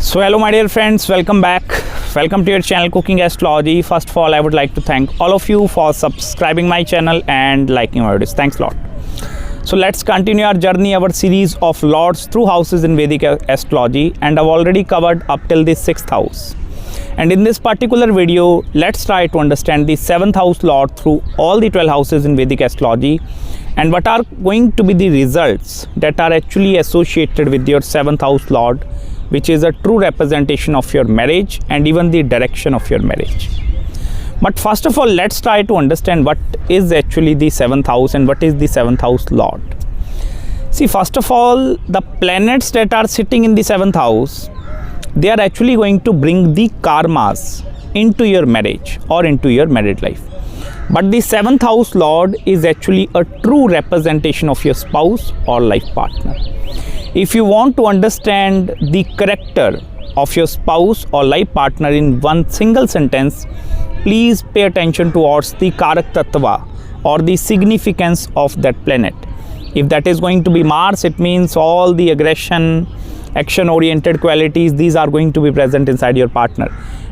So hello my dear friends, welcome back. Welcome to your channel Cooking Astrology. First of all, I would like to thank all of you for subscribing my channel and liking my videos. Thanks a lot. So let's continue our journey, our series of lords through houses in Vedic Astrology, and I've already covered up till the 6th house. And in this particular video, let's try to understand the 7th house lord through all the 12 houses in Vedic Astrology and what are going to be the results that are actually associated with your 7th house lord, which is a true representation of your marriage and even the direction of your marriage. But first of all, let's try to understand what is actually the 7th house and what is the 7th house lord. See, first of all, the planets that are sitting in the 7th house, they are actually going to bring the karmas into your marriage or into your married life. But the 7th house lord is actually a true representation of your spouse or life partner. If you want to understand the character of your spouse or life partner in one single sentence, please pay attention towards the Karak Tattva or the significance of that planet. If that is going to be Mars, it means all the aggression, action-oriented qualities, these are going to be present inside your partner.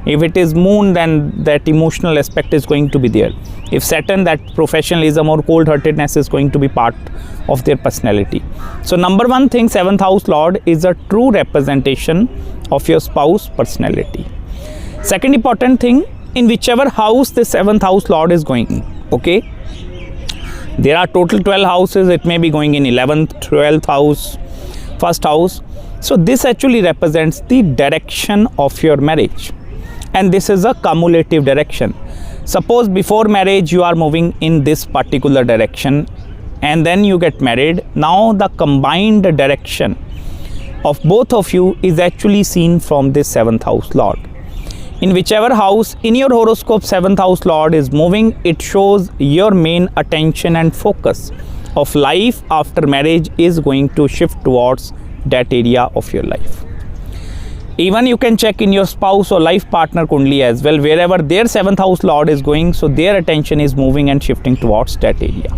If it is Moon, then that emotional aspect is going to be there. If Saturn, that professionalism or cold-heartedness is going to be part of their personality. So number one thing, 7th house lord is a true representation of your spouse personality. Second important thing, in whichever house the 7th house lord is going, okay, there are total 12 houses. It may be going in 11th, 12th house, first house. So this actually represents the direction of your marriage, and this is a cumulative direction. Suppose before marriage you are moving in this particular direction and then you get married. Now the combined direction of both of you is actually seen from this 7th house lord. In whichever house in your horoscope 7th house lord is moving, it shows your main attention and focus of life after marriage is going to shift towards that area of your life. Even you can check in your spouse or life partner kundli as well, wherever their 7th house lord is going, so their attention is moving and shifting towards that area.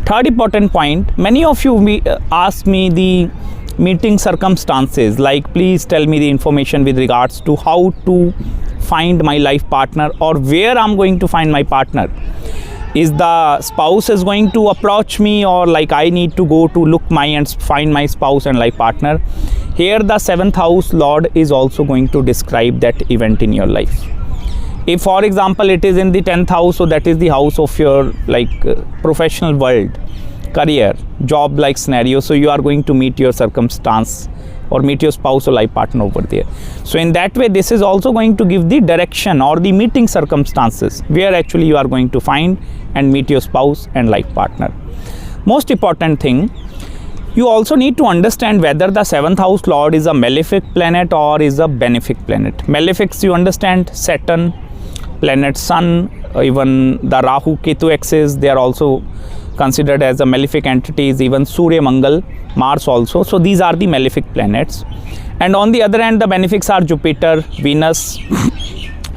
Third important point, many of you ask me the meeting circumstances, like please tell me the information with regards to how to find my life partner or where I'm going to find my partner. Is the spouse is going to approach me, or like I need to go to look my and find my spouse and life partner? Here the 7th house lord is also going to describe that event in your life. If for example it is in the 10th house, so that is the house of your professional world, career, job like scenario, so you are going to meet your circumstance or meet your spouse or life partner over there. So in that way, this is also going to give the direction or the meeting circumstances where actually you are going to find and meet your spouse and life partner. Most important thing, you also need to understand whether the 7th house lord is a malefic planet or is a benefic planet. Malefics, you understand, Saturn, planet Sun, even the Rahu Ketu axis, they are also considered as a malefic entities, even Surya, Mangal, Mars also. So these are the malefic planets. And on the other hand, the benefics are Jupiter, Venus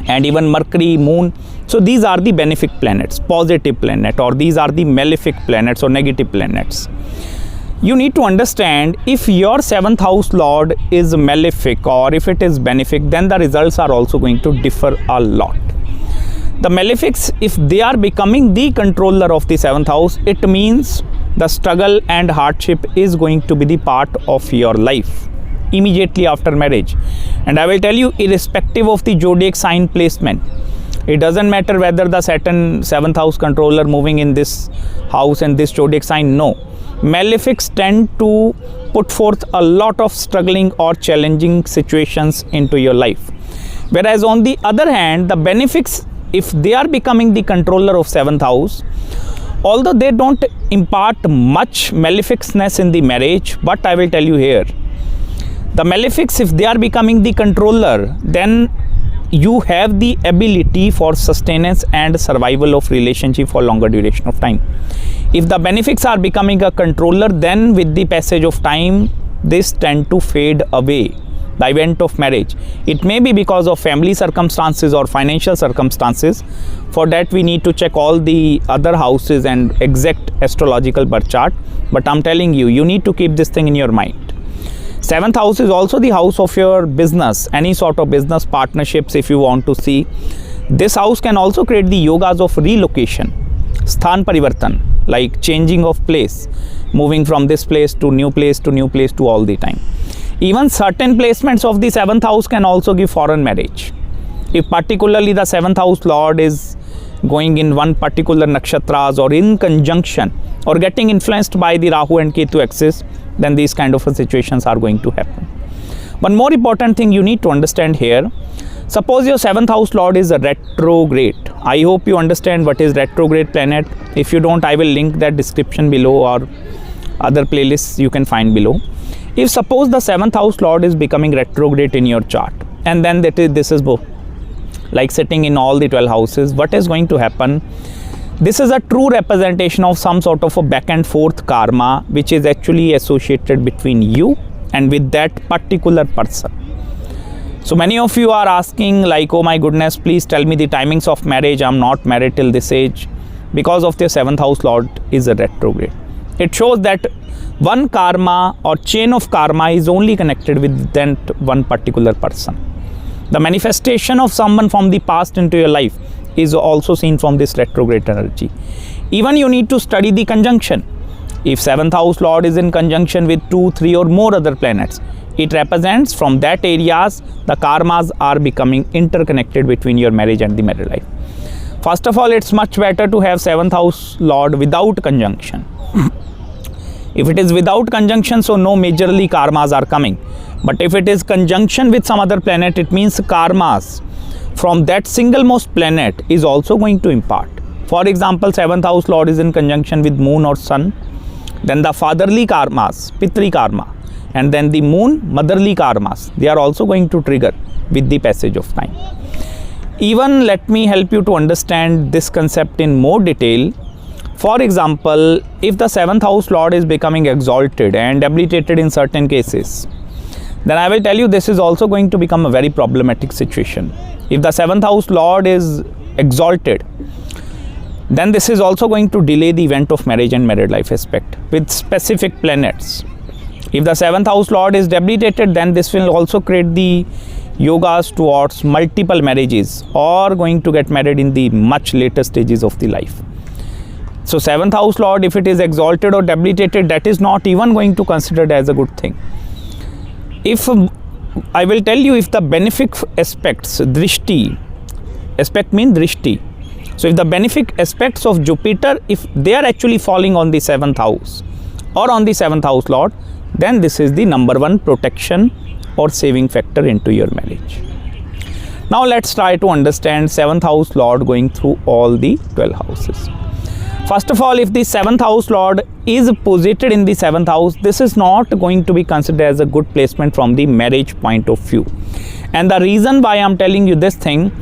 and even Mercury, Moon. So these are the benefic planets, positive planet, or these are the malefic planets or negative planets. You need to understand, if your 7th house lord is malefic or if it is benefic, then the results are also going to differ a lot. The malefics, if they are becoming the controller of the 7th house, it means the struggle and hardship is going to be the part of your life immediately after marriage. And I will tell you, irrespective of the zodiac sign placement, it doesn't matter whether the Saturn 7th house controller moving in this house and this zodiac sign, no. Malefics tend to put forth a lot of struggling or challenging situations into your life. Whereas on the other hand, the benefics, if they are becoming the controller of 7th house, although they don't impart much maleficness in the marriage, but I will tell you here, the malefics, if they are becoming the controller, then you have the ability for sustenance and survival of relationship for longer duration of time. If the benefics are becoming a controller, then with the passage of time, this tend to fade away, the event of marriage. It may be because of family circumstances or financial circumstances. For that we need to check all the other houses and exact astrological birth chart. But I'm telling you, you need to keep this thing in your mind. 7th house is also the house of your business, any sort of business partnerships if you want to see. This house can also create the yogas of relocation, sthan parivartan, like changing of place, moving from this place to new place to new place to all the time. Even certain placements of the 7th house can also give foreign marriage. If particularly the 7th house lord is going in one particular nakshatras or in conjunction or getting influenced by the Rahu and Ketu axis, then these kind of situations are going to happen. One more important thing you need to understand here, suppose your 7th house lord is a retrograde. I hope you understand what is retrograde planet. If you don't, I will link that description below, or other playlists you can find below. If suppose the 7th house lord is becoming retrograde in your chart, and then this is both like sitting in all the 12 houses, what is going to happen? This is a true representation of some sort of a back and forth karma which is actually associated between you and with that particular person. So many of you are asking like, oh my goodness, please tell me the timings of marriage. I'm not married till this age, because of the 7th house lord is a retrograde. It shows that one karma or chain of karma is only connected with that one particular person. The manifestation of someone from the past into your life is also seen from this retrograde energy. Even you need to study the conjunction. If 7th house lord is in conjunction with 2, 3 or more other planets, it represents from that areas the karmas are becoming interconnected between your marriage and the married life. First of all, it's much better to have 7th house lord without conjunction. If it is without conjunction, so no majorly karmas are coming. But if it is conjunction with some other planet, it means karmas from that single most planet is also going to impart. For example, 7th house lord is in conjunction with moon or sun, then the fatherly karmas, pitri karma, and then the moon, motherly karmas, they are also going to trigger with the passage of time. Even let me help you to understand this concept in more detail. For example, if the 7th house lord is becoming exalted and debilitated in certain cases, then I will tell you this is also going to become a very problematic situation. If the 7th house lord is exalted, then this is also going to delay the event of marriage and married life aspect with specific planets. If the 7th house lord is debilitated, then this will also create the yogas towards multiple marriages or going to get married in the much later stages of the life. So 7th house lord, if it is exalted or debilitated, that is not even going to considered as a good thing. If I will tell you, if the benefic aspects, drishti, aspect means drishti. So if the benefic aspects of Jupiter, if they are actually falling on the 7th house or on the 7th house lord, then this is the number one protection or saving factor into your marriage. Now let's try to understand 7th house lord going through all the 12 houses. First of all, if the 7th house lord is posited in the 7th house, this is not going to be considered as a good placement from the marriage point of view. And the reason why I'm telling you this thing,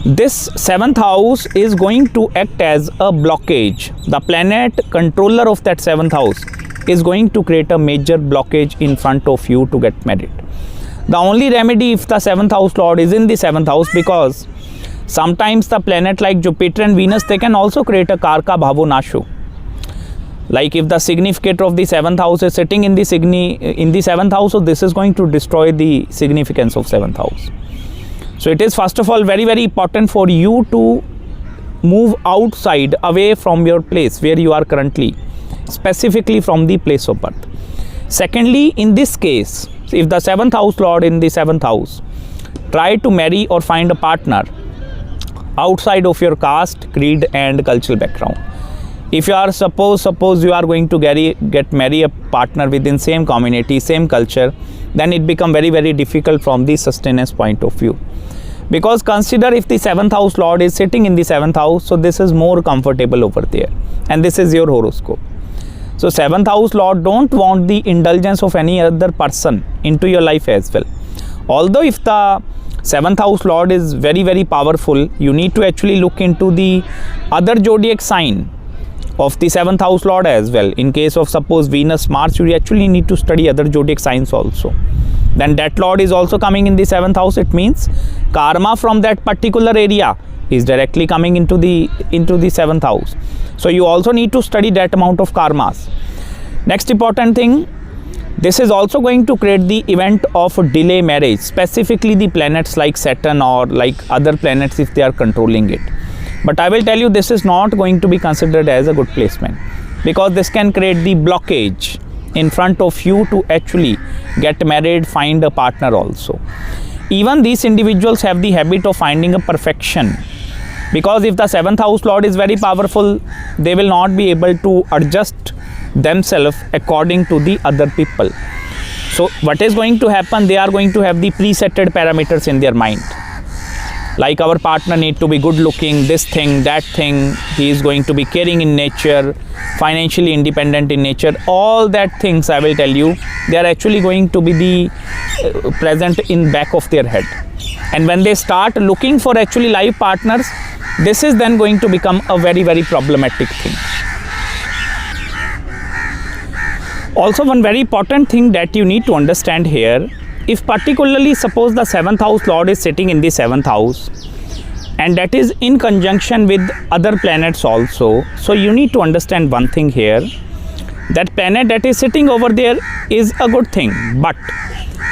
this 7th house is going to act as a blockage. The planet controller of that 7th house is going to create a major blockage in front of you to get married. The only remedy if the 7th house lord is in the 7th house, because sometimes the planet like Jupiter and Venus, they can also create a karka bhavo nasho. Like if the significator of the 7th house is sitting in the 7th house, so this is going to destroy the significance of 7th house. So it is first of all very, very important for you to move outside, away from your place where you are currently, specifically from the place of birth. Secondly, in this case, if the 7th house lord in the 7th house, try to marry or find a partner outside of your caste, creed and cultural background. If you are suppose you are going to marry a partner within same community, same culture, then it become very, very difficult from the sustenance point of view. Because consider if the 7th house lord is sitting in the 7th house, so this is more comfortable over there, and this is your horoscope. So 7th house lord don't want the indulgence of any other person into your life as well. Although if the 7th house lord is very, very powerful, you need to actually look into the other zodiac sign of the 7th house lord as well. In case of suppose Venus, Mars, you actually need to study other zodiac signs also. Then that lord is also coming in the 7th house. It means karma from that particular area is directly coming into the 7th house. So you also need to study that amount of karmas. Next important thing, This is also going to create the event of delay marriage, specifically the planets like Saturn or like other planets if they are controlling it. But I will tell you, this is not going to be considered as a good placement, because this can create the blockage in front of you to actually get married, find a partner also. Even these individuals have the habit of finding a perfection, because if the 7th house lord is very powerful, they will not be able to adjust themselves according to the other people. So what is going to happen, they are going to have the presetted parameters in their mind, like our partner need to be good looking, this thing, that thing, he is going to be caring in nature, financially independent in nature. All that things, I will tell you, they are actually going to be the present in back of their head. And when they start looking for actually life partners, this is then going to become a very, very problematic thing. Also, one very important thing that you need to understand here, if particularly suppose the 7th house lord is sitting in the 7th house and that is in conjunction with other planets also, so you need to understand one thing here, that planet that is sitting over there is a good thing, but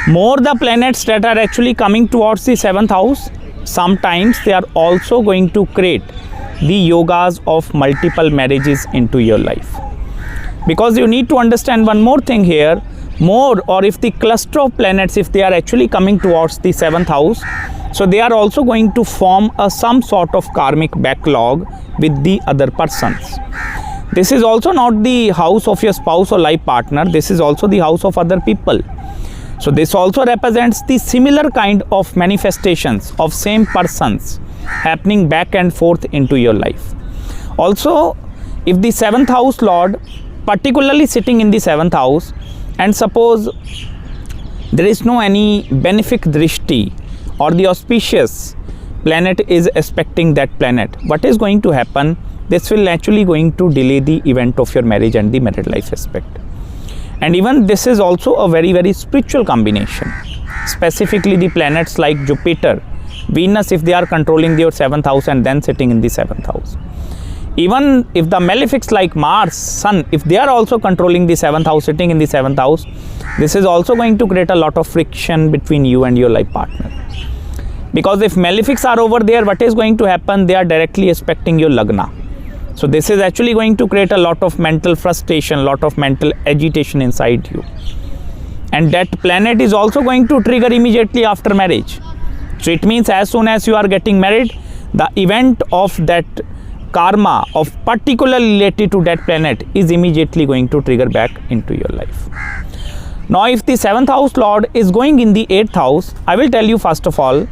more the planets that are actually coming towards the 7th house, sometimes they are also going to create the yogas of multiple marriages into your life. Because you need to understand one more thing here, more, or if the cluster of planets, if they are actually coming towards the 7th house, so they are also going to form some sort of karmic backlog with the other persons. This is also not the house of your spouse or life partner, this is also the house of other people. So this also represents the similar kind of manifestations of same persons happening back and forth into your life. Also, if the 7th house lord particularly sitting in the 7th house, and suppose there is no any benefic drishti or the auspicious planet is aspecting that planet, what is going to happen, this will actually going to delay the event of your marriage and the married life aspect. And even this is also a very, very spiritual combination, specifically the planets like Jupiter, Venus, if they are controlling your 7th house and then sitting in the 7th house. Even if the malefics like Mars, Sun, if they are also controlling the 7th house, sitting in the 7th house, this is also going to create a lot of friction between you and your life partner. Because if malefics are over there, what is going to happen, they are directly aspecting your Lagna. So this is actually going to create a lot of mental frustration, lot of mental agitation inside you. And that planet is also going to trigger immediately after marriage. So it means as soon as you are getting married, the event of that karma of particularly related to that planet is immediately going to trigger back into your life. Now if the 7th house lord is going in the 8th house, I will tell you first of all,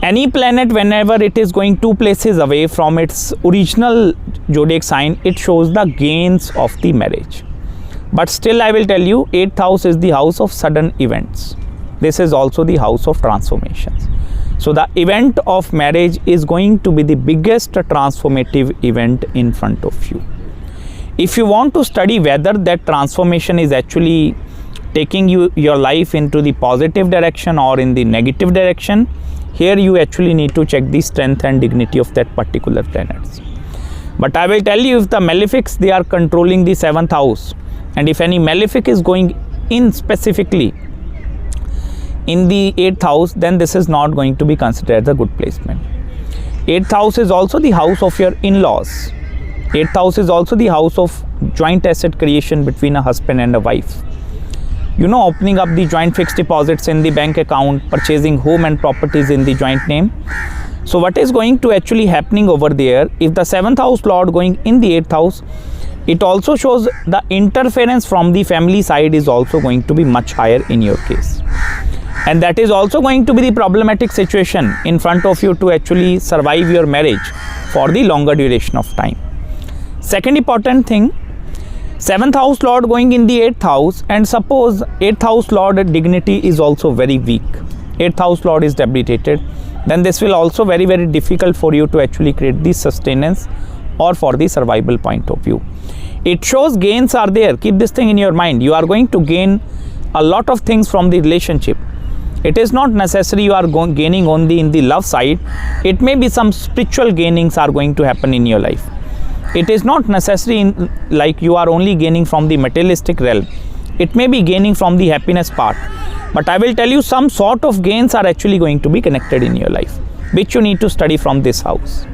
any planet whenever it is going 2 places away from its original zodiac sign, it shows the gains of the marriage. But still I will tell you, 8th house is the house of sudden events. This is also the house of transformations. So the event of marriage is going to be the biggest transformative event in front of you. If you want to study whether that transformation is actually taking your life into the positive direction or in the negative direction, here you actually need to check the strength and dignity of that particular planets. But I will tell you, if the malefics, they are controlling the 7th house, and if any malefic is going in specifically in the 8th house, then this is not going to be considered a good placement. 8th house is also the house of your in-laws. 8th house is also the house of joint asset creation between a husband and a wife. You know, opening up the joint fixed deposits in the bank account, purchasing home and properties in the joint name. So what is going to actually happening over there, if the 7th house lord going in the 8th house, it also shows the interference from the family side is also going to be much higher in your case. And that is also going to be the problematic situation in front of you to actually survive your marriage for the longer duration of time. Second important thing, 7th house lord going in the 8th house, and suppose 8th house lord dignity is also very weak, 8th house lord is debilitated, then this will also very, very difficult for you to actually create the sustenance or for the survival point of view. It shows gains are there. Keep this thing in your mind. You are going to gain a lot of things from the relationship. It is not necessary you are gaining only in the love side. It may be some spiritual gainings are going to happen in your life. It is not necessary like you are only gaining from the materialistic realm. It may be gaining from the happiness part, but I will tell you some sort of gains are actually going to be connected in your life, which you need to study from this house.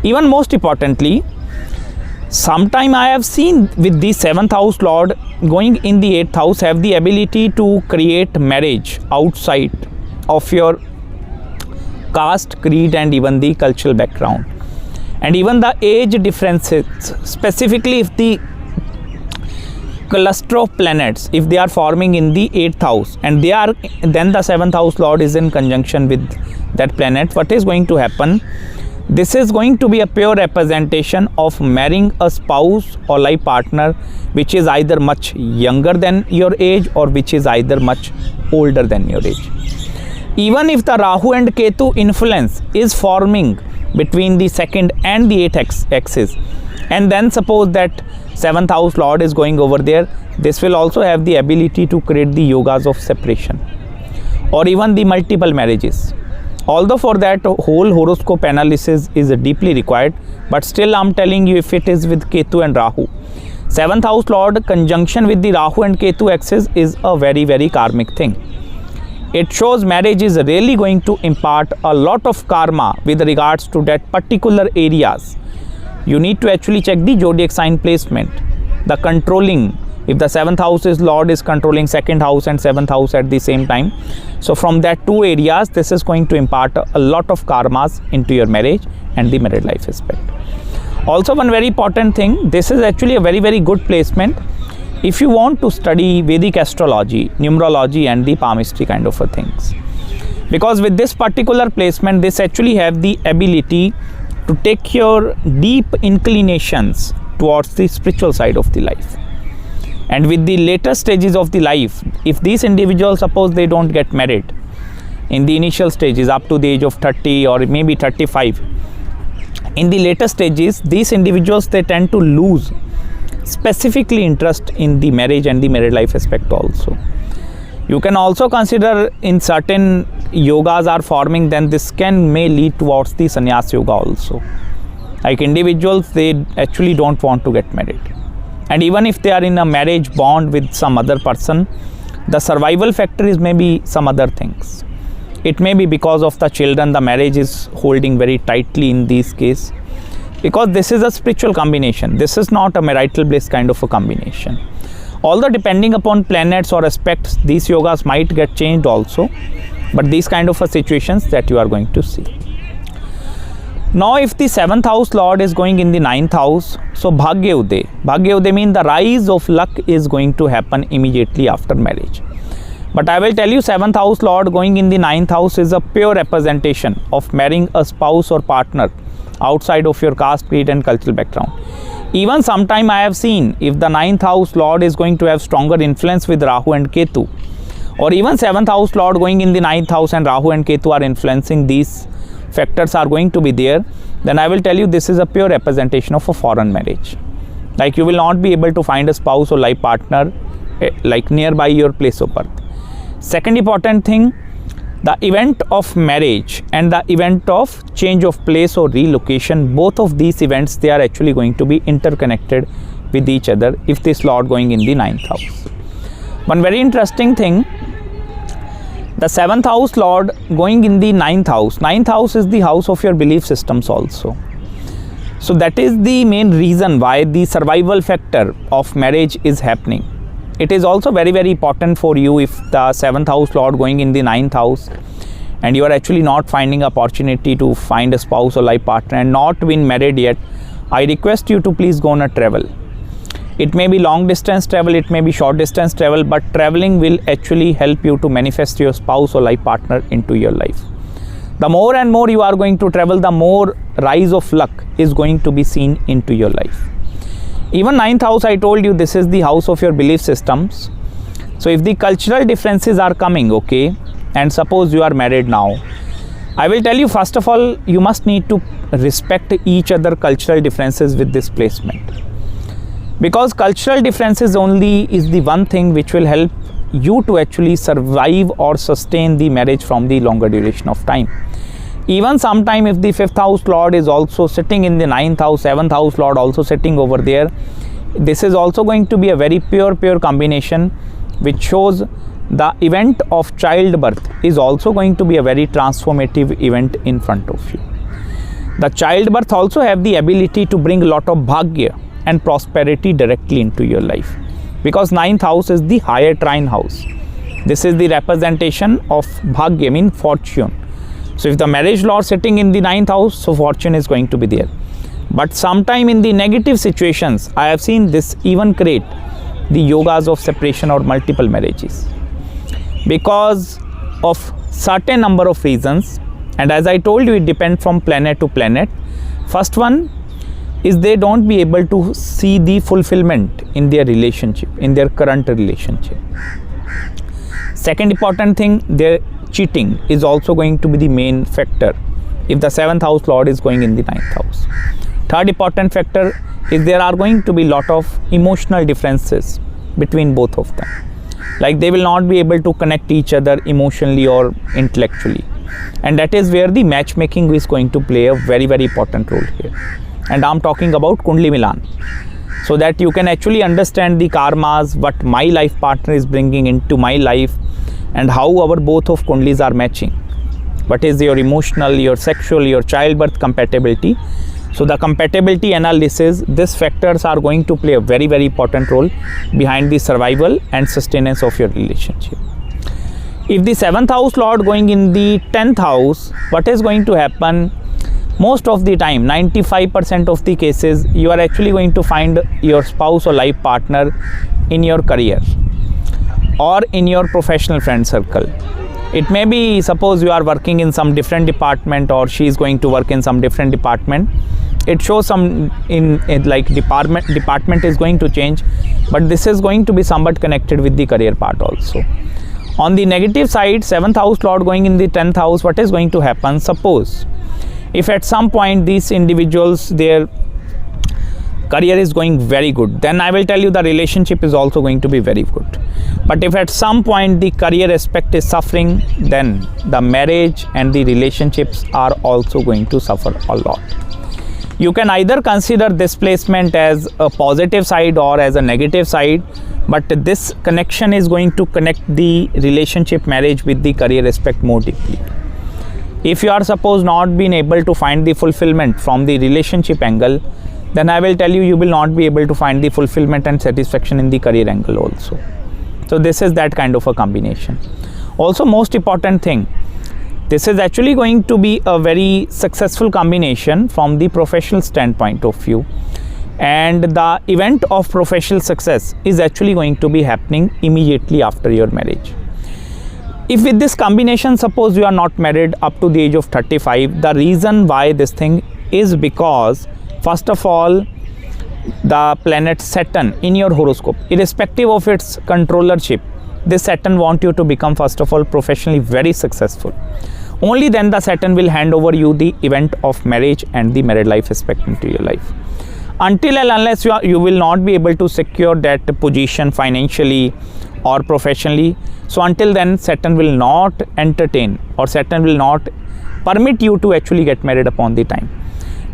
Even most importantly, sometime I have seen with the 7th house lord going in the 8th house have the ability to create marriage outside of your caste, creed, and even the cultural background. And even the age differences, specifically if the cluster of planets, if they are forming in the 8th house and they are, then the 7th house lord is in conjunction with that planet, what is going to happen? This is going to be a pure representation of marrying a spouse or life partner which is either much younger than your age or which is either much older than your age. Even if the Rahu and Ketu influence is forming between the 2nd and the 8th axis, and then suppose that 7th house lord is going over there, this will also have the ability to create the yogas of separation or even the multiple marriages. Although for that whole horoscope analysis is deeply required, but still I'm telling you, if it is with Ketu and Rahu, 7th house lord conjunction with the Rahu and Ketu axis is a very, very karmic thing. It shows marriage is really going to impart a lot of karma with regards to that particular areas. You need to actually check the zodiac sign placement, the controlling. If the 7th house is lord is controlling 2nd house and 7th house at the same time, so from that two areas, this is going to impart a lot of karmas into your marriage and the married life aspect. Also, one very important thing, this is actually a very, very good placement if you want to study Vedic astrology, numerology, and the palmistry kind of things, because with this particular placement, this actually have the ability to take your deep inclinations towards the spiritual side of the life. And with the later stages of the life, if these individuals, suppose they don't get married in the initial stages up to the age of 30 or maybe 35, in the later stages, these individuals, they tend to lose specifically interest in the marriage and the married life aspect also. You can also consider in certain yogas are forming, then this may lead towards the sannyas yoga also. Like individuals, they actually don't want to get married. And even if they are in a marriage bond with some other person, the survival factor is maybe some other things. It may be because of the children, the marriage is holding very tightly in this case, because this is a spiritual combination. This is not a marital bliss kind of a combination. Although depending upon planets or aspects, these yogas might get changed also, but these kind of situations that you are going to see. Now, if the 7th house lord is going in the 9th house, so Bhagya Uday. Bhagya Uday means the rise of luck is going to happen immediately after marriage. But I will tell you, 7th house lord going in the 9th house is a pure representation of marrying a spouse or partner outside of your caste, creed, and cultural background. Even sometime I have seen, if the 9th house lord is going to have stronger influence with Rahu and Ketu, or even 7th house lord going in the 9th house and Rahu and Ketu are influencing, these factors are going to be there, then I will tell you, this is a pure representation of a foreign marriage. Like you will not be able to find a spouse or life partner like nearby your place of birth. Second important thing, the event of marriage and the event of change of place or relocation, both of these events, they are actually going to be interconnected with each other if this lord going in the 9th house. One very interesting thing, the 7th house lord going in the 9th house. 9th house is the house of your belief systems also. So that is the main reason why the survival factor of marriage is happening. It is also very, very important for you if the 7th house lord going in the 9th house and you are actually not finding opportunity to find a spouse or life partner and not been married yet. I request you to please go on a travel. It may be long distance travel, it may be short distance travel, but traveling will actually help you to manifest your spouse or life partner into your life. The more and more you are going to travel, the more rise of luck is going to be seen into your life. Even 9th house, I told you, this is the house of your belief systems. So if the cultural differences are coming, okay, and suppose you are married now, I will tell you, first of all, you must need to respect each other cultural differences with this placement. Because cultural differences only is the one thing which will help you to actually survive or sustain the marriage from the longer duration of time. Even sometime if the 5th house lord is also sitting in the 9th house, 7th house lord also sitting over there, This is also going to be a very pure combination, which shows the event of childbirth is also going to be a very transformative event in front of you. The childbirth also have the ability to bring a lot of bhagya and prosperity directly into your life, because 9th house is the higher trine house. This is the representation of bhagya, mean fortune. So if the marriage lord sitting in the 9th house, so fortune is going to be there. But sometime in the negative situations, I have seen this even create the yogas of separation or multiple marriages, because of certain number of reasons. And as I told you, it depends from planet to planet. First one is they don't be able to see the fulfillment in their relationship, in their current relationship. Second important thing, their cheating is also going to be the main factor if the 7th house lord is going in the 9th house. Third important factor is there are going to be lot of emotional differences between both of them. Like they will not be able to connect each other emotionally or intellectually. And that is where the matchmaking is going to play a very important role here. And I'm talking about Kundli Milan, so that you can actually understand the karmas, what my life partner is bringing into my life, and how our both of Kundlis are matching. What is your emotional, your sexual, your childbirth compatibility. So the compatibility analysis, these factors are going to play a very important role behind the survival and sustenance of your relationship. If the 7th house lord going in the 10th house, what is going to happen? Most of the time, 95% of the cases, you are actually going to find your spouse or life partner in your career or in your professional friend circle. It may be, suppose you are working in some different department, or she is going to work in some different department. It shows some like department is going to change, but this is going to be somewhat connected with the career part also. On the negative side, 7th house lord going in the 10th house, what is going to happen? Suppose if at some point these individuals, their career is going very good, then I will tell you the relationship is also going to be very good. But if at some point the career aspect is suffering, then the marriage and the relationships are also going to suffer a lot. You can either consider this placement as a positive side or as a negative side, but this connection is going to connect the relationship marriage with the career aspect more deeply. If you are suppose not being able to find the fulfillment from the relationship angle, then I will tell you, you will not be able to find the fulfillment and satisfaction in the career angle also. So this is that kind of a combination. Also, most important thing, this is actually going to be a very successful combination from the professional standpoint of view, and the event of professional success is actually going to be happening immediately after your marriage. If with this combination, suppose you are not married up to the age of 35, the reason why this thing is because, first of all, the planet Saturn in your horoscope, irrespective of its controllership, this Saturn want you to become, first of all, professionally very successful. Only then the Saturn will hand over you the event of marriage and the married life aspect into your life. Until and unless you will not be able to secure that position financially or professionally, so until then Saturn will not entertain, or Saturn will not permit you to actually get married upon the time.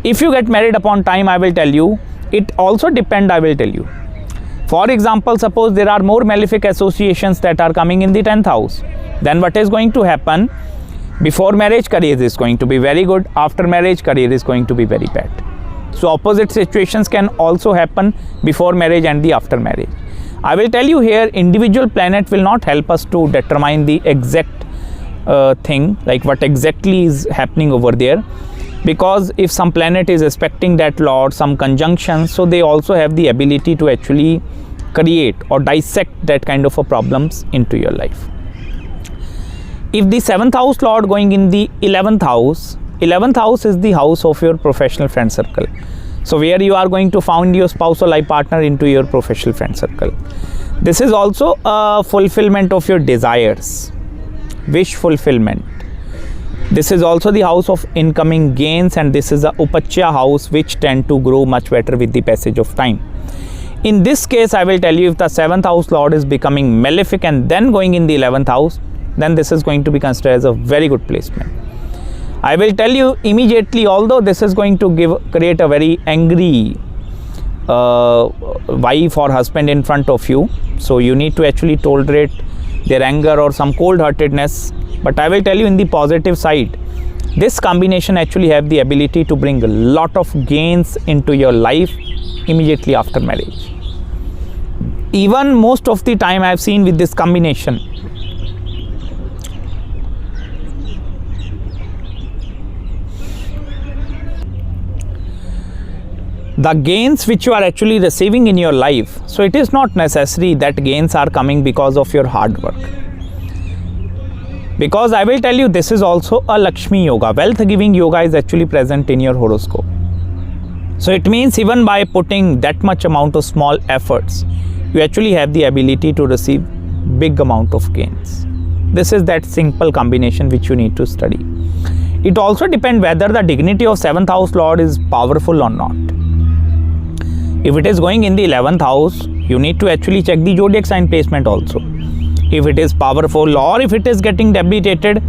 If you get married upon time, I will tell you, it also depend, I will tell you. For example, suppose there are more malefic associations that are coming in the 10th house, then what is going to happen? Before marriage, career is going to be very good. After marriage, career is going to be very bad. So opposite situations can also happen before marriage and the after marriage. I will tell you here, individual planet will not help us to determine the exact thing, like what exactly is happening over there. Because if some planet is aspecting that lord, some conjunctions, so they also have the ability to actually create or dissect that kind of a problems into your life. If the 7th house lord going in the 11th house is the house of your professional friend circle. So where you are going to find your spouse or life partner into your professional friend circle. This is also a fulfillment of your desires, wish fulfillment. This is also the house of incoming gains, and this is a Upachya house which tend to grow much better with the passage of time. In this case, I will tell you, if the 7th house lord is becoming malefic and then going in the 11th house, then this is going to be considered as a very good placement. I will tell you immediately, although this is going to create a very angry wife or husband in front of you, so you need to actually tolerate their anger or some cold-heartedness. But I will tell you, in the positive side, this combination actually have the ability to bring a lot of gains into your life immediately after marriage. Even most of the time I have seen with this combination, the gains which you are actually receiving in your life, so it is not necessary that gains are coming because of your hard work. Because I will tell you, this is also a Lakshmi yoga. Wealth giving yoga is actually present in your horoscope. So it means even by putting that much amount of small efforts, you actually have the ability to receive big amount of gains. This is that simple combination which you need to study. It also depends whether the dignity of 7th house lord is powerful or not. If it is going in the 11th house, you need to actually check the zodiac sign placement also. If it is powerful or if it is getting debilitated,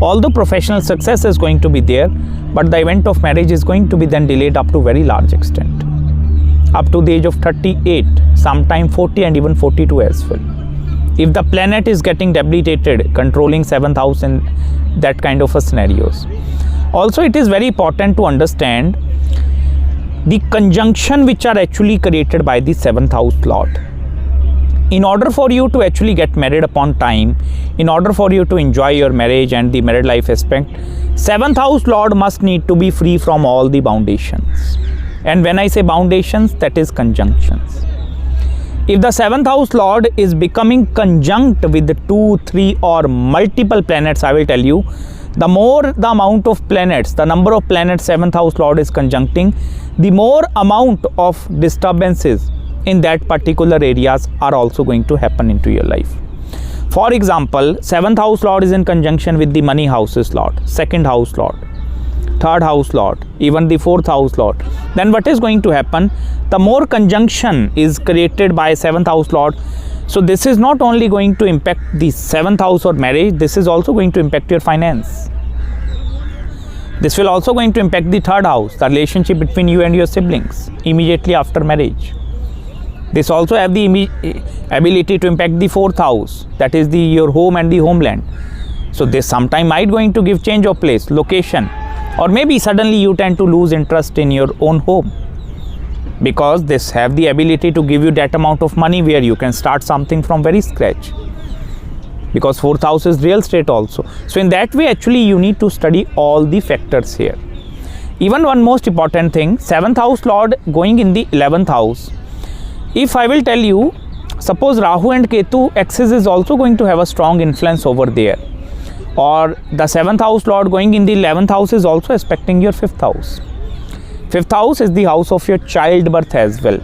although professional success is going to be there, but the event of marriage is going to be then delayed up to very large extent, up to the age of 38, sometime 40 and even 42 as well. If the planet is getting debilitated, controlling 7th house in that kind of a scenarios. Also, it is very important to understand the conjunction which are actually created by the 7th house lord. In order for you to actually get married upon time, in order for you to enjoy your marriage and the married life aspect, 7th house lord must need to be free from all the foundations. And when I say foundations, that is conjunctions. If the 7th house lord is becoming conjunct with the 2, 3 or multiple planets, I will tell you, the more the amount of planets, the number of planets 7th house lord is conjuncting, the more amount of disturbances in that particular areas are also going to happen into your life. For example, 7th house lord is in conjunction with the money houses lord, 2nd house lord, 3rd house lord, even the 4th house lord. Then what is going to happen? The more conjunction is created by 7th house lord, so this is not only going to impact the 7th house or marriage, this is also going to impact your finance. This will also going to impact the 3rd house, the relationship between you and your siblings immediately after marriage. This also have the ability to impact the 4th house, that is your home and the homeland. So this sometime might going to give change of place, location, or maybe suddenly you tend to lose interest in your own home, because this have the ability to give you that amount of money where you can start something from very scratch, because 4th house is real estate also. So in that way actually you need to study all the factors here. Even one most important thing, 7th house lord going in the 11th house. If I will tell you, suppose Rahu and Ketu axis is also going to have a strong influence over there, or the 7th house lord going in the 11th house is also aspecting your 5th house. 5th house is the house of your childbirth as well.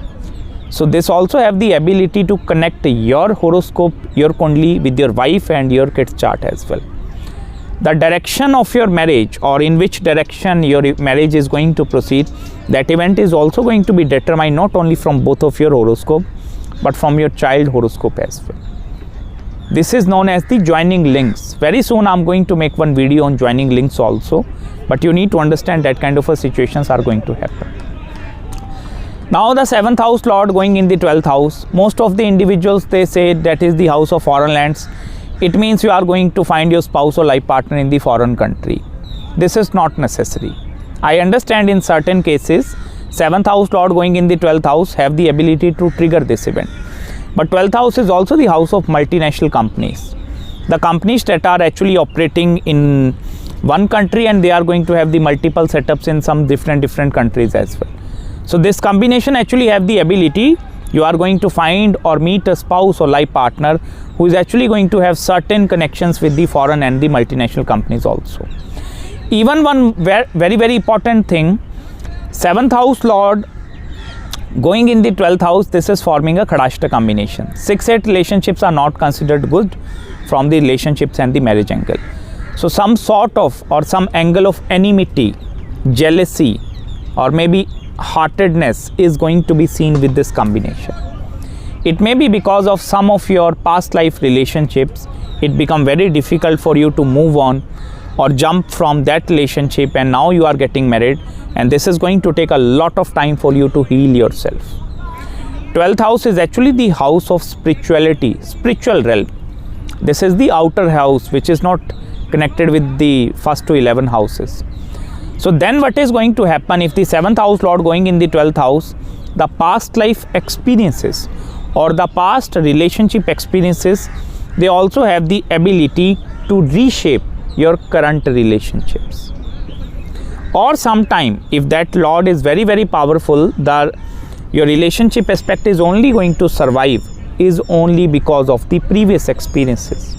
So this also have the ability to connect your horoscope, your kundli with your wife and your kids chart as well. The direction of your marriage, or in which direction your marriage is going to proceed, that event is also going to be determined not only from both of your horoscope, but from your child horoscope as well. This is known as the joining links. Very soon I am going to make one video on joining links also, but you need to understand that kind of a situations are going to happen. Now the 7th house lord going in the 12th house, most of the individuals, they say that is the house of foreign lands. It means you are going to find your spouse or life partner in the foreign country. This is not necessary. I understand in certain cases 7th house lord going in the 12th house have the ability to trigger this event. But 12th house is also the house of multinational companies. The companies that are actually operating in one country and they are going to have the multiple setups in some different countries as well. So this combination actually have the ability, you are going to find or meet a spouse or life partner who is actually going to have certain connections with the foreign and the multinational companies also. Even one very important thing, 7th house lord going in the 12th house, this is forming a Khadashta combination. 6-8 relationships are not considered good from the relationships and the marriage angle. So some sort of or some angle of enmity, jealousy, or maybe heartedness is going to be seen with this combination. It may be because of some of your past life relationships, it become very difficult for you to move on or jump from that relationship, and now you are getting married, and this is going to take a lot of time for you to heal yourself. 12th house is actually the house of spirituality, spiritual realm. This is the outer house which is not connected with the first to 11 houses. So then what is going to happen if the 7th house lord going in the 12th house, the past life experiences or the past relationship experiences, they also have the ability to reshape your current relationships. Or sometime if that lord is very, very powerful, your relationship aspect is only going to survive is only because of the previous experiences.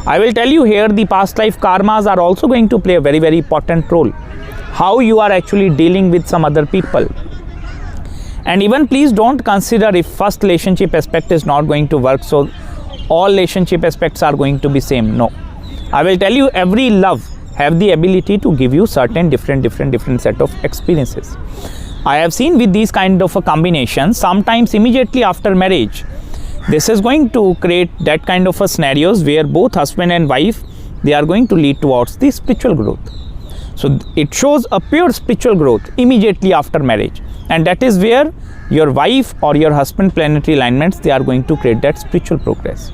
I will tell you here, the past life karmas are also going to play a very, very important role. How you are actually dealing with some other people. And even please don't consider if first relationship aspect is not going to work, so all relationship aspects are going to be same. No. I will tell you, every love have the ability to give you certain different set of experiences. I have seen with these kind of a combination, sometimes immediately after marriage, this is going to create that kind of a scenarios where both husband and wife, they are going to lead towards the spiritual growth. So it shows a pure spiritual growth immediately after marriage, and that is where your wife or your husband planetary alignments, they are going to create that spiritual progress.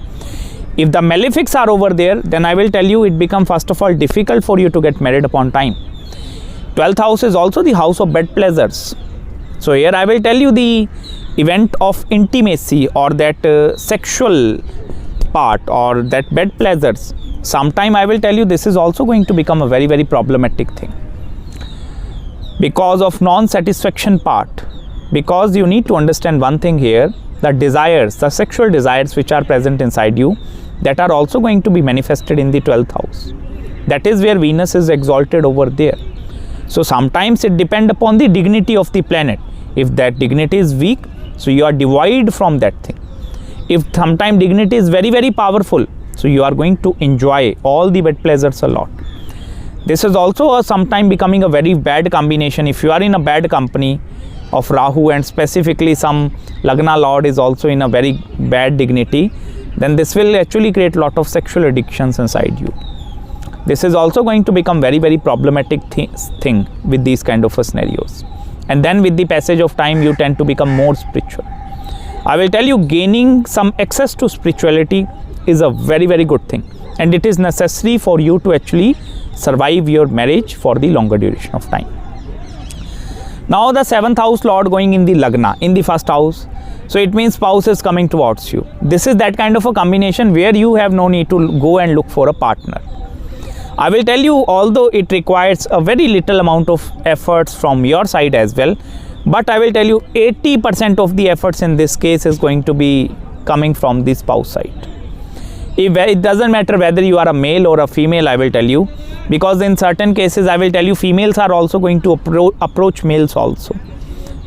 If the malefics are over there, then I will tell you, it becomes first of all difficult for you to get married upon time. 12th house is also the house of bed pleasures. So here I will tell you the event of intimacy or that sexual part or that bed pleasures. Sometime I will tell you, this is also going to become a very, very problematic thing because of non-satisfaction part. Because you need to understand one thing here, the desires, the sexual desires which are present inside you, that are also going to be manifested in the 12th house. That is where Venus is exalted over there. So sometimes it depends upon the dignity of the planet. If that dignity is weak, so you are devoid from that thing. If sometimes dignity is very, very powerful, so you are going to enjoy all the bed pleasures a lot. This is also sometime becoming a very bad combination. If you are in a bad company of Rahu and specifically some Lagna Lord is also in a very bad dignity, then this will actually create a lot of sexual addictions inside you. This is also going to become very, very problematic thing with these kind of scenarios. And then with the passage of time, you tend to become more spiritual. I will tell you, gaining some access to spirituality is a very, very good thing. And it is necessary for you to actually survive your marriage for the longer duration of time. Now the 7th house lord going in the Lagna, in the first house. So it means spouse is coming towards you. This is that kind of a combination where you have no need to go and look for a partner. I will tell you, although it requires a very little amount of efforts from your side as well, but I will tell you 80% of the efforts in this case is going to be coming from the spouse side. It doesn't matter whether you are a male or a female, I will tell you, because in certain cases I will tell you females are also going to approach males also.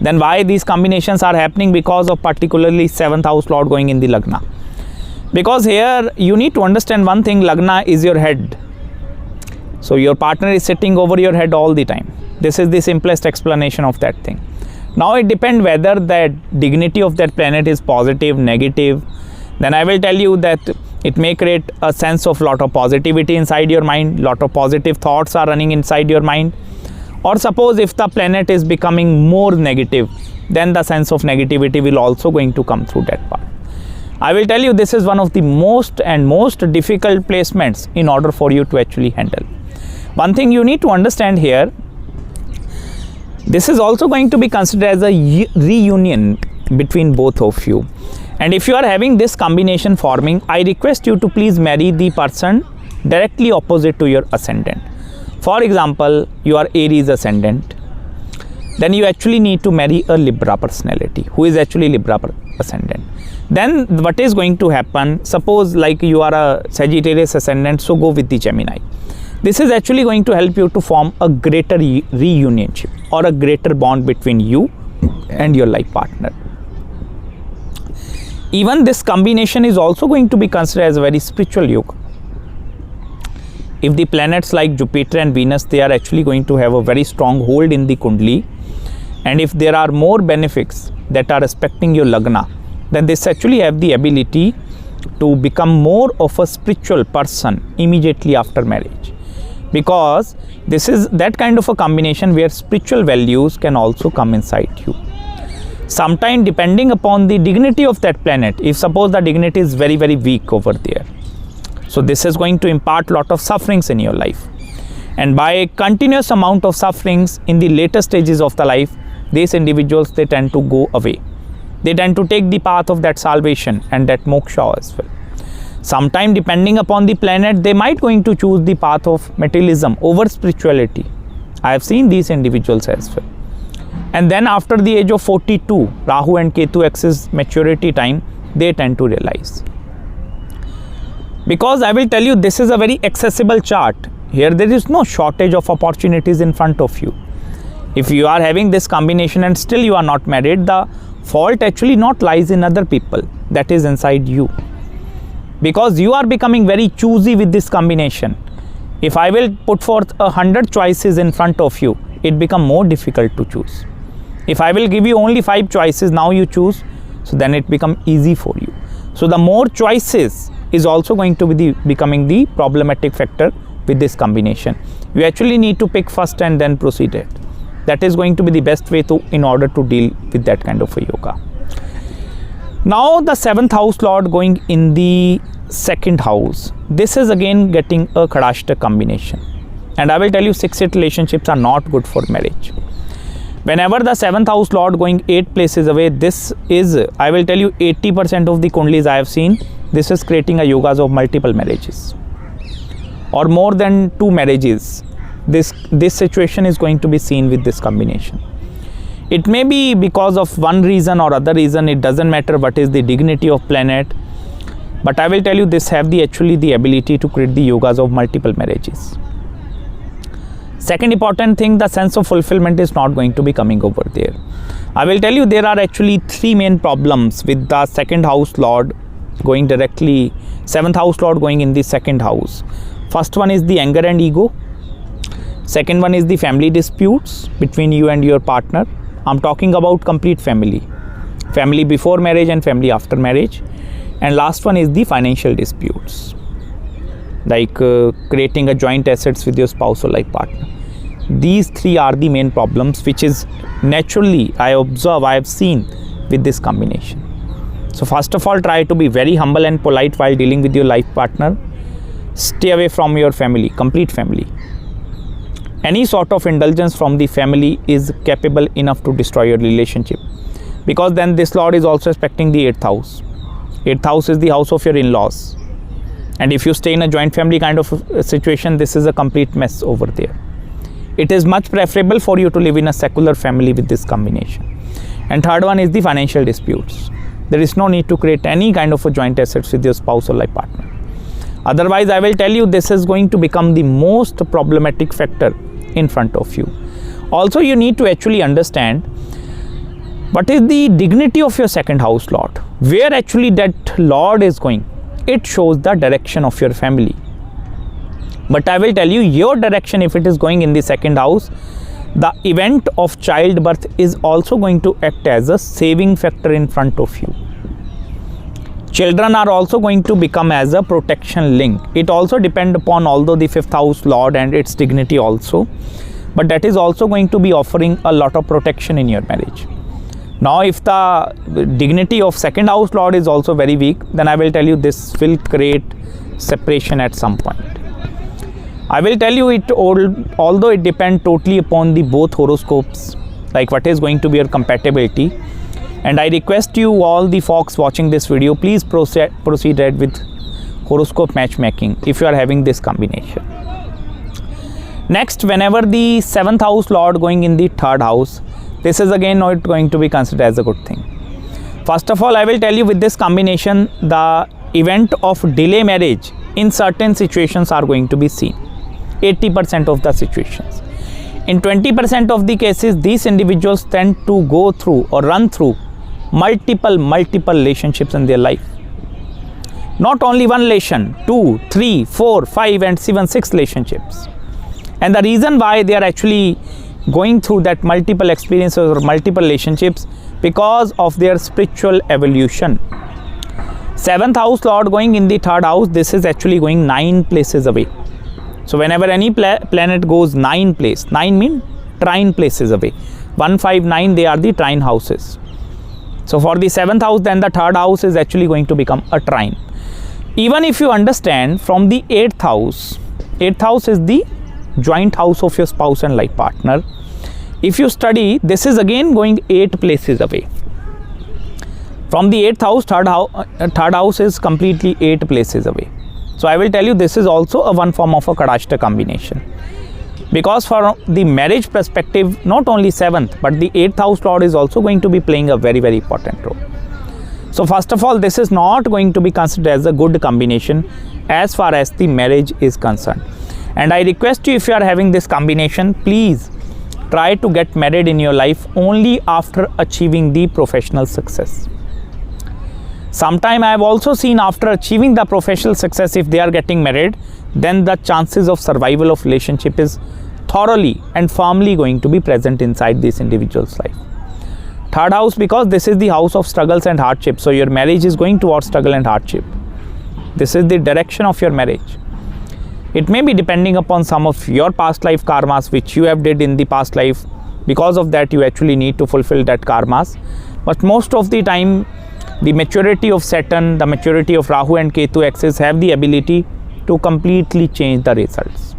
Then why these combinations are happening? Because of particularly 7th house lord going in the Lagna. Because here you need to understand one thing, Lagna is your head. So your partner is sitting over your head all the time. This is the simplest explanation of that thing. Now it depends whether that dignity of that planet is positive, negative. Then I will tell you that it may create a sense of lot of positivity inside your mind, lot of positive thoughts are running inside your mind. Or suppose if the planet is becoming more negative, then the sense of negativity will also going to come through that part. I will tell you, this is one of the most difficult placements in order for you to actually handle. One thing you need to understand here, this is also going to be considered as a reunion between both of you. And if you are having this combination forming, I request you to please marry the person directly opposite to your ascendant. For example, you are Aries ascendant, then you actually need to marry a Libra personality who is actually Libra ascendant. Then what is going to happen, suppose like you are a Sagittarius ascendant, so go with the Gemini. This is actually going to help you to form a greater reunionship or a greater bond between you and your life partner. Even this combination is also going to be considered as a very spiritual yoga. If the planets like Jupiter and Venus, they are actually going to have a very strong hold in the Kundali, and if there are more benefics that are respecting your Lagna, then this actually have the ability to become more of a spiritual person immediately after marriage. Because this is that kind of a combination where spiritual values can also come inside you. Sometime depending upon the dignity of that planet, if suppose the dignity is very weak over there, so this is going to impart lot of sufferings in your life, and by continuous amount of sufferings in the later stages of the life, these individuals, they tend to go away. They tend to take the path of that salvation and that moksha as well. Sometime depending upon the planet, they might going to choose the path of materialism over spirituality. I have seen these individuals as well. And then after the age of 42, Rahu and Ketu axis maturity time, they tend to realize. Because I will tell you, this is a very accessible chart. Here there is no shortage of opportunities in front of you. If you are having this combination and still you are not married, the fault actually not lies in other people, that is inside you. Because you are becoming very choosy with this combination. If I will put forth 100 choices in front of you, it become more difficult to choose. If I will give you only 5 choices, now you choose, so then it become easy for you. So the more choices is also going to be becoming the problematic factor with this combination. You actually need to pick first and then proceed it. That is going to be the best way to in order to deal with that kind of a yoga. Now the 7th house lord going in the 2nd house. This is again getting a Khadashta combination. And I will tell you, 6-8 relationships are not good for marriage. Whenever the 7th house lord going 8 places away, this is, I will tell you, 80% of the kundlis I have seen, this is creating a yogas of multiple marriages or more than 2 marriages. This situation is going to be seen with this combination. It may be because of one reason or other reason, it doesn't matter what is the dignity of planet, but I will tell you, this have actually the ability to create the yogas of multiple marriages. Second important thing, the sense of fulfillment is not going to be coming over there. I will tell you, there are actually 3 main problems with the 2nd house lord going directly, 7th house lord going in the 2nd house. First one is the anger and ego. Second one is the family disputes between you and your partner. I'm talking about complete family. Family before marriage and family after marriage. And last one is the financial disputes, like creating a joint assets with your spouse or like partner. These 3 are the main problems which is naturally I have seen with this combination. So first of all, try to be very humble and polite while dealing with your life partner. Stay away from your family, complete family. Any sort of indulgence from the family is capable enough to destroy your relationship, because then this lord is also aspecting the 8th house. 8th house is the house of your in-laws, and if you stay in a joint family kind of situation, this is a complete mess over there. It is much preferable for you to live in a secular family with this combination. And third one is the financial disputes. There is no need to create any kind of a joint assets with your spouse or life partner. Otherwise, I will tell you, this is going to become the most problematic factor in front of you. Also, you need to actually understand what is the dignity of your 2nd house lord. Where actually that lord is going, it shows the direction of your family. But I will tell you, your direction, if it is going in the 2nd house, the event of childbirth is also going to act as a saving factor in front of you. Children are also going to become as a protection link. It also depends upon, although the 5th house lord and its dignity also, but that is also going to be offering a lot of protection in your marriage. Now, if the dignity of 2nd house lord is also very weak, then I will tell you, this will create separation at some point. I will tell you, although it depends totally upon the both horoscopes, like what is going to be your compatibility. And I request you, all the folks watching this video, please proceed with horoscope matchmaking if you are having this combination. Next, whenever the 7th house lord going in the 3rd house, this is again not going to be considered as a good thing. First of all, I will tell you, with this combination, the event of delay marriage in certain situations are going to be seen. 80% of the situations. In 20% of the cases, these individuals tend to go through or run through multiple relationships in their life. Not only one relation, 2, 3, 4, 5 and even 6 relationships. And the reason why they are actually going through that multiple experiences or multiple relationships, because of their spiritual evolution. 7th house lord going in the 3rd house, this is actually going 9 places away. So whenever any planet goes 9 place, 9 mean trine places away. 1, 5, 9, they are the trine houses. So for the 7th house, then the 3rd house is actually going to become a trine. Even if you understand from the 8th house is the joint house of your spouse and life partner. If you study, this is again going 8 places away. From the 8th house, 3rd house is completely 8 places away. So I will tell you, this is also a one form of a Kadashta combination. Because for the marriage perspective, not only 7th, but the 8th house lord is also going to be playing a very, very important role. So first of all, this is not going to be considered as a good combination as far as the marriage is concerned. And I request you, if you are having this combination, please try to get married in your life only after achieving the professional success. Sometime I have also seen after achieving the professional success, if they are getting married, then the chances of survival of relationship is thoroughly and firmly going to be present inside this individual's life. 3rd house, because this is the house of struggles and hardship. So your marriage is going towards struggle and hardship. This is the direction of your marriage. It may be depending upon some of your past life karmas which you have did in the past life. Because of that, you actually need to fulfill that karmas. But most of the time, the maturity of Saturn, the maturity of Rahu and Ketu axis have the ability to completely change the results.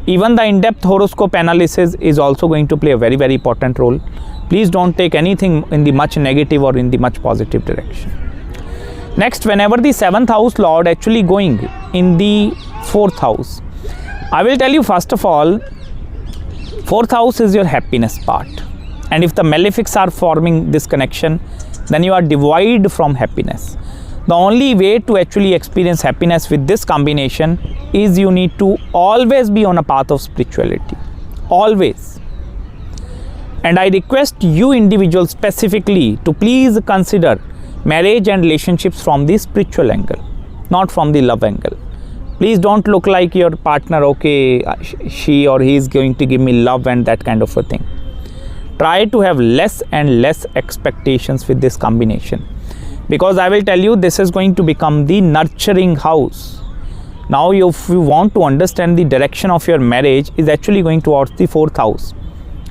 Even the in-depth horoscope analysis is also going to play a very, very important role. Please don't take anything in the much negative or in the much positive direction. Next, whenever the 7th house lord actually going in the 4th house, I will tell you, first of all, 4th house is your happiness part. And if the malefics are forming this connection, then you are devoid from happiness. The only way to actually experience happiness with this combination is you need to always be on a path of spirituality. Always. And I request you individuals specifically to please consider marriage and relationships from the spiritual angle, not from the love angle. Please don't look like your partner, okay, she or he is going to give me love and that kind of a thing. Try to have less and less expectations with this combination. Because I will tell you, this is going to become the nurturing house. Now, if you want to understand the direction of your marriage is actually going towards the 4th house.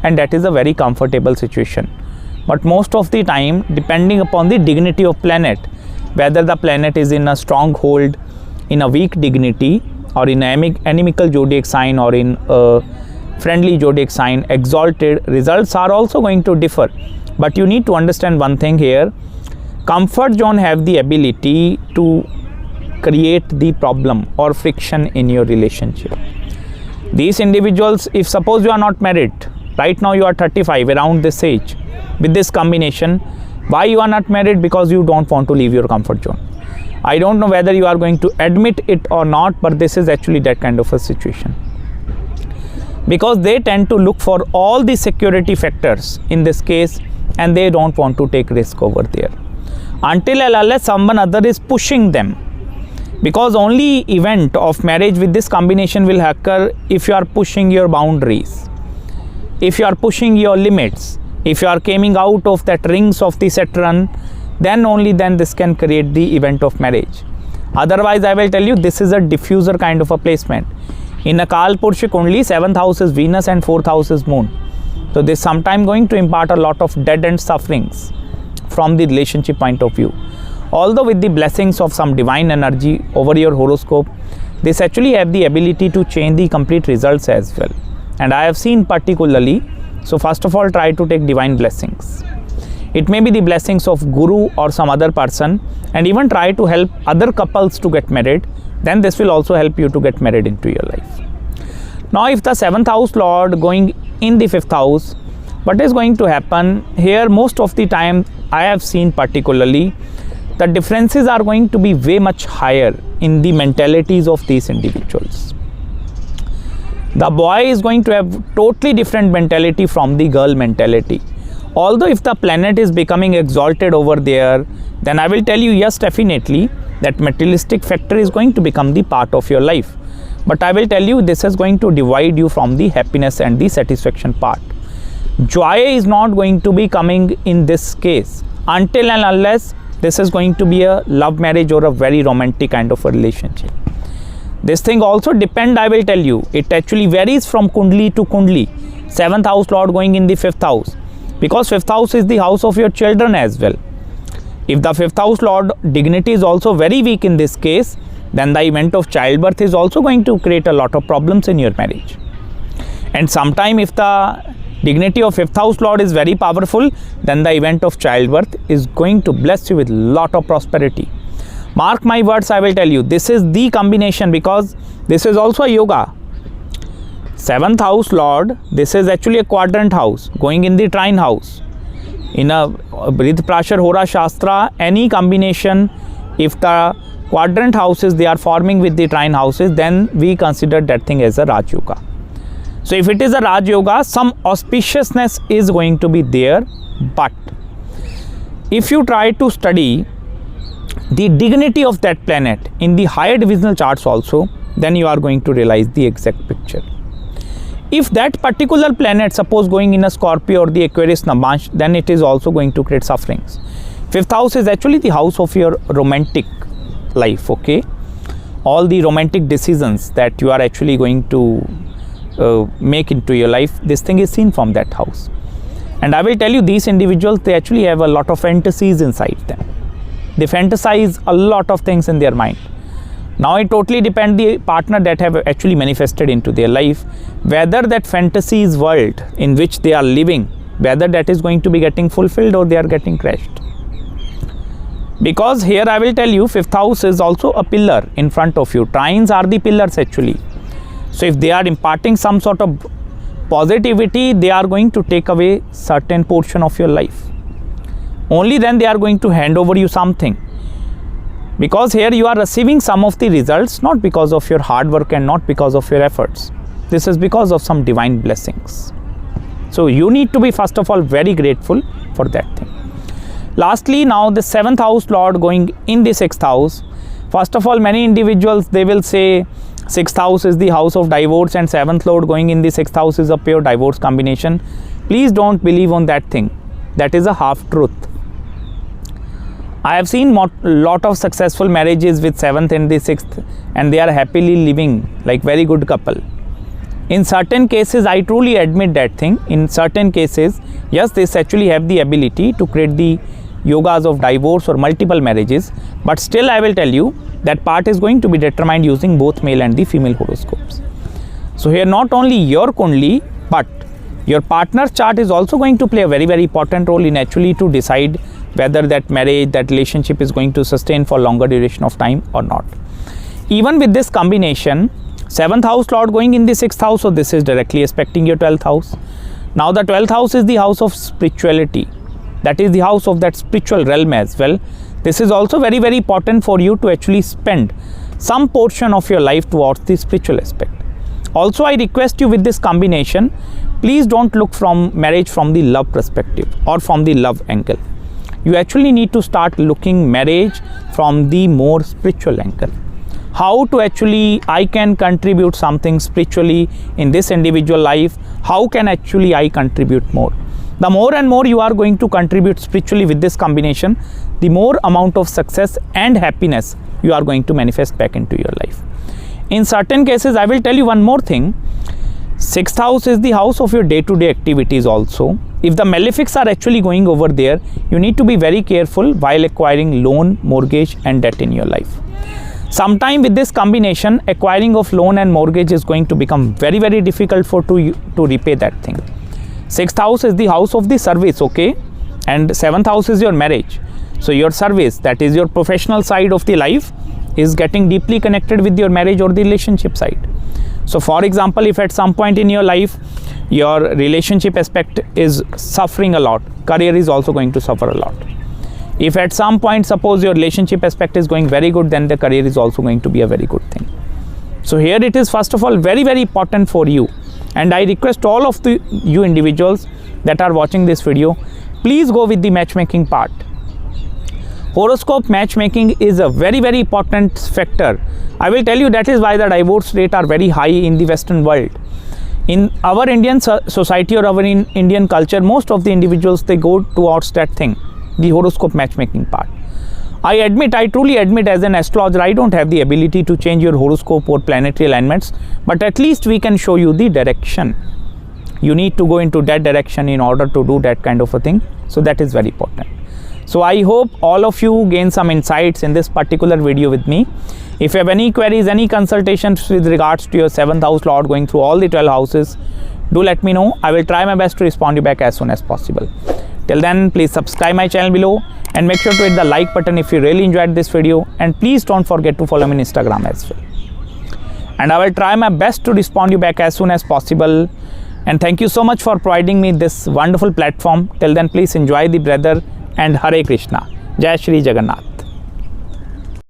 And that is a very comfortable situation. But most of the time, depending upon the dignity of planet, whether the planet is in a stronghold, in a weak dignity, or in an inimical zodiac sign, or in a friendly zodiac sign, exalted, results are also going to differ. But you need to understand one thing here. Comfort zone have the ability to create the problem or friction in your relationship. These individuals, if suppose you are not married, right now you are 35, around this age, with this combination, why you are not married? Because you don't want to leave your comfort zone. I don't know whether you are going to admit it or not, but this is actually that kind of a situation. Because they tend to look for all the security factors in this case, and they don't want to take risk over there. Until and unless someone other is pushing them. Because only event of marriage with this combination will occur if you are pushing your boundaries, if you are pushing your limits, if you are coming out of that rings of the Saturn, then only then this can create the event of marriage. Otherwise, I will tell you, this is a diffuser kind of a placement. In a Kal Purusha only, 7th house is Venus and 4th house is Moon. So this sometime going to impart a lot of dead end sufferings from the relationship point of view. Although with the blessings of some divine energy over your horoscope, this actually have the ability to change the complete results as well. And I have seen particularly, so first of all, try to take divine blessings. It may be the blessings of Guru or some other person, and even try to help other couples to get married. Then this will also help you to get married into your life. Now, if the 7th house lord going in the 5th house, what is going to happen here? Most of the time I have seen particularly, the differences are going to be way much higher in the mentalities of these individuals. The boy is going to have totally different mentality from the girl mentality. Although if the planet is becoming exalted over there, then I will tell you, yes, definitely that materialistic factor is going to become the part of your life. But I will tell you, this is going to divide you from the happiness and the satisfaction part. Joy is not going to be coming in this case until and unless this is going to be a love marriage or a very romantic kind of a relationship. This thing also depend, I will tell you, it actually varies from Kundli to Kundli. 7th house lord going in the 5th house, because 5th house is the house of your children as well. If the 5th house lord dignity is also very weak in this case, then the event of childbirth is also going to create a lot of problems in your marriage. And sometime if the dignity of 5th house lord is very powerful, then the event of childbirth is going to bless you with lot of prosperity. Mark my words, I will tell you, this is the combination, because this is also a yoga. 7th house lord, this is actually a quadrant house going in the trine house. In a Brith Prashar Hora Shastra, any combination, if the quadrant houses they are forming with the trine houses, then we consider that thing as a Raj Yoga. So if it is a Raj Yoga, some auspiciousness is going to be there, but if you try to study the dignity of that planet in the higher divisional charts also, then you are going to realize the exact picture. If that particular planet, suppose going in a Scorpio or the Aquarius Nabhansh, then it is also going to create sufferings. 5th house is actually the house of your romantic life, okay? All the romantic decisions that you are actually going to make into your life, this thing is seen from that house. And I will tell you, these individuals, they actually have a lot of fantasies inside them. They fantasize a lot of things in their mind. Now it totally depends the partner that have actually manifested into their life, whether that fantasies world in which they are living, whether that is going to be getting fulfilled or they are getting crashed. Because here I will tell you, 5th house is also a pillar in front of you. Trines are the pillars actually. So if they are imparting some sort of positivity, they are going to take away certain portion of your life. Only then they are going to hand over you something. Because here you are receiving some of the results, not because of your hard work and not because of your efforts. This is because of some divine blessings. So you need to be first of all very grateful for that thing. Lastly, now the 7th house lord going in the 6th house. First of all, many individuals, they will say 6th house is the house of divorce and 7th lord going in the 6th house is a pure divorce combination. Please don't believe on that thing. That is a half truth. I have seen lot of successful marriages with 7th and the 6th, and they are happily living like very good couple. In certain cases, I truly admit that thing. In certain cases, yes, they actually have the ability to create the yogas of divorce or multiple marriages, but still I will tell you that part is going to be determined using both male and the female horoscopes. So here not only your Kundli, but your partner's chart is also going to play a very, very important role in actually to decide whether that marriage, that relationship is going to sustain for longer duration of time or not. Even with this combination, 7th house lord going in the 6th house, so this is directly aspecting your 12th house. Now the 12th house is the house of spirituality. That is the house of that spiritual realm as well. This is also very, very important for you to actually spend some portion of your life towards the spiritual aspect. Also, I request you with this combination, please don't look from marriage from the love perspective or from the love angle. You actually need to start looking marriage from the more spiritual angle. How to actually I can contribute something spiritually in this individual life. How can actually I contribute more? The more and more you are going to contribute spiritually with this combination, the more amount of success and happiness you are going to manifest back into your life. In certain cases, I will tell you one more thing. 6th house is the house of your day-to-day activities also. If the malefics are actually going over there, you need to be very careful while acquiring loan, mortgage and debt in your life. Sometime with this combination, acquiring of loan and mortgage is going to become very, very difficult for you to repay that thing. 6th house is the house of the service, okay? And 7th house is your marriage. So your service, that is your professional side of the life, is getting deeply connected with your marriage or the relationship side. So for example, if at some point in your life, your relationship aspect is suffering a lot, career is also going to suffer a lot. If at some point, suppose your relationship aspect is going very good, then the career is also going to be a very good thing. So here it is first of all very, very important for you. And I request all of you individuals that are watching this video, please go with the matchmaking part. Horoscope matchmaking is a very, very important factor. I will tell you that is why the divorce rate are very high in the Western world. In our Indian society or our Indian culture, most of the individuals, they go towards that thing, the horoscope matchmaking part. I truly admit as an astrologer, I don't have the ability to change your horoscope or planetary alignments, but at least we can show you the direction. You need to go into that direction in order to do that kind of a thing. So that is very important. So I hope all of you gain some insights in this particular video with me. If you have any queries, any consultations with regards to your 7th house lord going through all the 12 houses, do let me know. I will try my best to respond you back as soon as possible. Till then, please subscribe my channel below and make sure to hit the like button if you really enjoyed this video, and please don't forget to follow me on Instagram as well. And I will try my best to respond you back as soon as possible. And thank you so much for providing me this wonderful platform. Till then, please enjoy the brother and Hare Krishna. Jai Shri Jagannath.